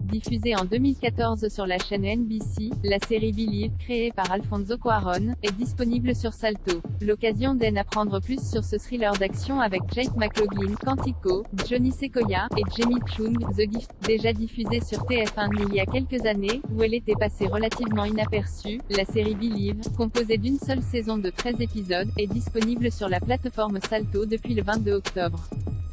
Diffusée en 2014 sur la chaîne NBC, la série Believe, créée par Alfonso Cuarón, est disponible sur Salto. L'occasion d'en apprendre plus sur ce thriller d'action avec Jake McLaughlin, Quantico, Johnny Sequoia, et Jamie Chung, The Gift, déjà diffusée sur TF1 il y a quelques années, où elle était passée relativement inaperçue. La série Believe, composée d'une seule saison de 13 épisodes, est disponible sur la plateforme Salto depuis le 22 octobre.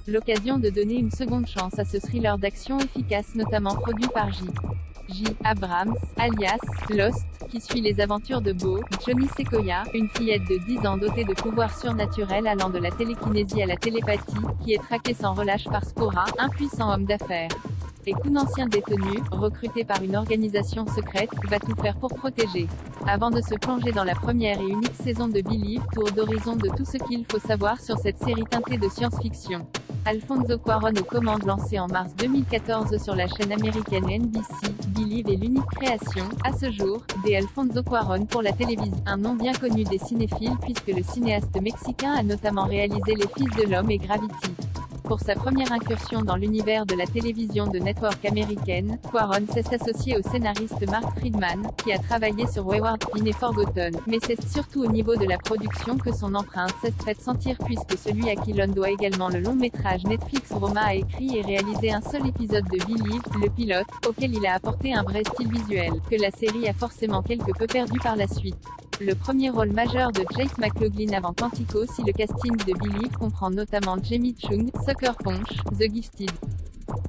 L'occasion de donner une seconde chance à ce thriller d'action efficace notamment produit par J. Abrams, alias Lost, qui suit les aventures de Bo, Johnny Sequoia, une fillette de 10 ans dotée de pouvoirs surnaturels allant de la télékinésie à la télépathie, qui est traquée sans relâche par Spora, un puissant homme d'affaires. Et qu'un ancien détenu, recruté par une organisation secrète, va tout faire pour protéger. Avant de se plonger dans la première et unique saison de Believe, tour d'horizon de tout ce qu'il faut savoir sur cette série teintée de science-fiction. Alfonso Cuarón aux commandes, lancée en mars 2014 sur la chaîne américaine NBC, Believe est l'unique création, à ce jour, d'Alfonso Cuarón pour la télévision. Un nom bien connu des cinéphiles puisque le cinéaste mexicain a notamment réalisé Les Fils de l'Homme et Gravity. Pour sa première incursion dans l'univers de la télévision de network américaine, Cuarón s'est associé au scénariste Mark Friedman, qui a travaillé sur Wayward Pine et Forgotten, mais c'est surtout au niveau de la production que son empreinte s'est faite sentir puisque celui à qui l'on doit également le long métrage Netflix Roma a écrit et réalisé un seul épisode de Believe, le pilote, auquel il a apporté un vrai style visuel, que la série a forcément quelque peu perdu par la suite. Le premier rôle majeur de Jake McLaughlin avant Quantico, si le casting de Believe comprend notamment Jamie Chung, Sucker Punch, The Gifted,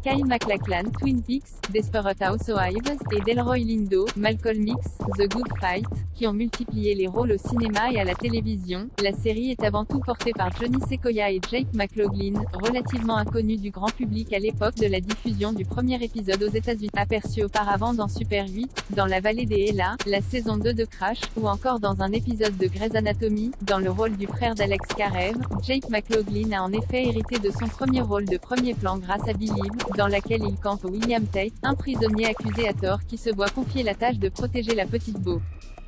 Kyle MacLachlan, Twin Peaks, Desperate Housewives, et Delroy Lindo, Malcolm X, The Good Fight, qui ont multiplié les rôles au cinéma et à la télévision. La série est avant tout portée par Johnny Sequoia et Jake McLaughlin, relativement inconnus du grand public à l'époque de la diffusion du premier épisode aux États-Unis. Aperçus auparavant dans Super 8, dans La Vallée des Hélas, la saison 2 de Crash, ou encore dans un épisode de Grey's Anatomy, dans le rôle du frère d'Alex Karev, Jake McLaughlin a en effet hérité de son premier rôle de premier plan grâce à Believe, dans laquelle il campe William Tate, un prisonnier accusé à tort qui se voit confier la tâche de protéger la petite Bo.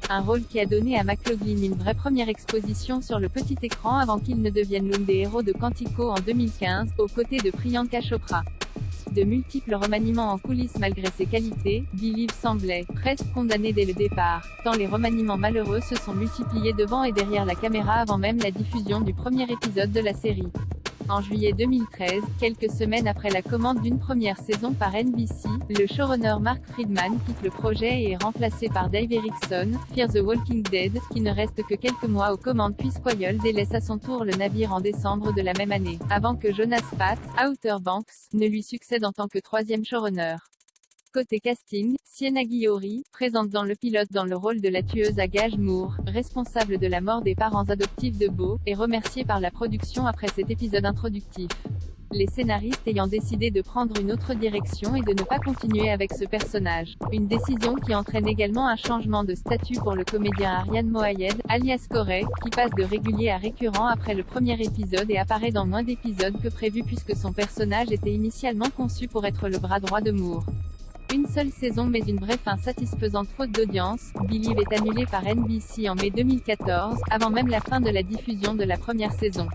Un rôle qui a donné à McLaughlin une vraie première exposition sur le petit écran avant qu'il ne devienne l'un des héros de Quantico en 2015, aux côtés de Priyanka Chopra. De multiples remaniements en coulisses malgré ses qualités, Believe semblait presque condamné dès le départ, tant les remaniements malheureux se sont multipliés devant et derrière la caméra avant même la diffusion du premier épisode de la série. En juillet 2013, quelques semaines après la commande d'une première saison par NBC, le showrunner Mark Friedman quitte le projet et est remplacé par Dave Erickson, Fear the Walking Dead, qui ne reste que quelques mois aux commandes puis Squire délaisse à son tour le navire en décembre de la même année, avant que Jonas Patt, Outer Banks, ne lui succède en tant que troisième showrunner. Côté casting, Sienna Guillory, présente dans le pilote dans le rôle de la tueuse à gages Moore, responsable de la mort des parents adoptifs de Bo, est remerciée par la production après cet épisode introductif. Les scénaristes ayant décidé de prendre une autre direction et de ne pas continuer avec ce personnage. Une décision qui entraîne également un changement de statut pour le comédien Aryan Moayed, alias Corey, qui passe de régulier à récurrent après le premier épisode et apparaît dans moins d'épisodes que prévu puisque son personnage était initialement conçu pour être le bras droit de Moore. Une seule saison mais une vraie fin satisfaisante faute d'audience, Believe est annulé par NBC en mai 2014, avant même la fin de la diffusion de la première saison.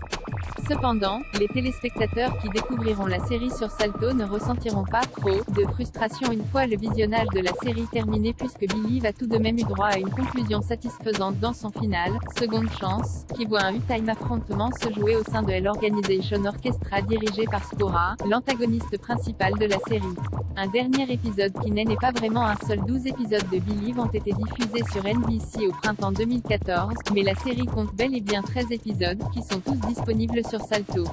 Cependant, les téléspectateurs qui découvriront la série sur Salto ne ressentiront pas trop de frustration une fois le visionnage de la série terminé puisque Believe a tout de même eu droit à une conclusion satisfaisante dans son final, Seconde Chance, qui voit un U-Time affrontement se jouer au sein de l'Organization Orchestra dirigé par Spora, l'antagoniste principal de la série. Un dernier épisode qui n'est pas vraiment un seul 12 épisodes de Believe ont été diffusés sur NBC au printemps 2014, mais la série compte bel et bien 13 épisodes, qui sont tous disponibles sur Salto.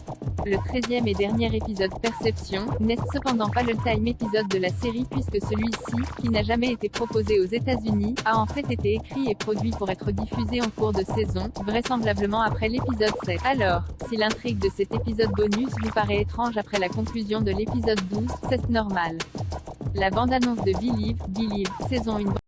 Le 13e et dernier épisode Perception, n'est cependant pas le time épisode de la série puisque celui-ci, qui n'a jamais été proposé aux États-Unis, a en fait été écrit et produit pour être diffusé en cours de saison, vraisemblablement après l'épisode 7. Alors, si l'intrigue de cet épisode bonus vous paraît étrange après la conclusion de l'épisode 12, c'est normal. La bande-annonce de Believe, saison 1.